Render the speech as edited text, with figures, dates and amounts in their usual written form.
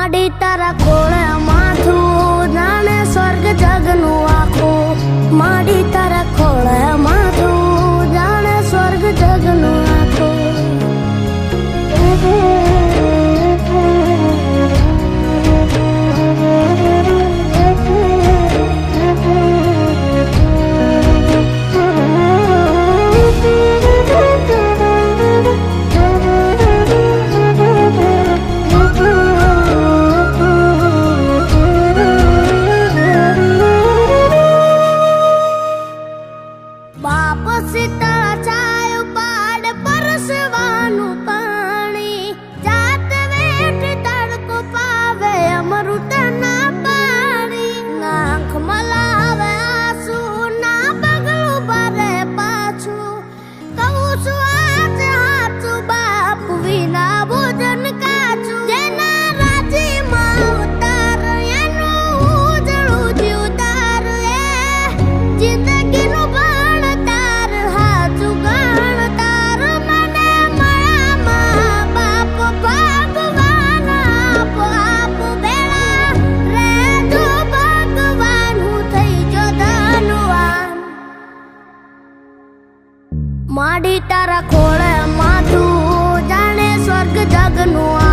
માડી તારા ખોળે માથું જાણે સ્વર્ગ જગનું આખું માડી તારા ખોળે માથું જાણે સ્વર્ગ જગનું આખું બાપ સીતા ચાય પાડ પરસવાનું પાણી જાત વેઠ તડકો પાવે અમૃત ના પાણી નાખ મલાવે આંસુ ના પગલું ભરે પાછું કહું છું આજ હાચું બાપ વિના ભોજન કાચું જેના રાજીમાં ઉતાર એનું ઉજળું જીવતાર એ જિંદગીનું માડી તારા ખોળે માથું જાણે સ્વર્ગ જગનું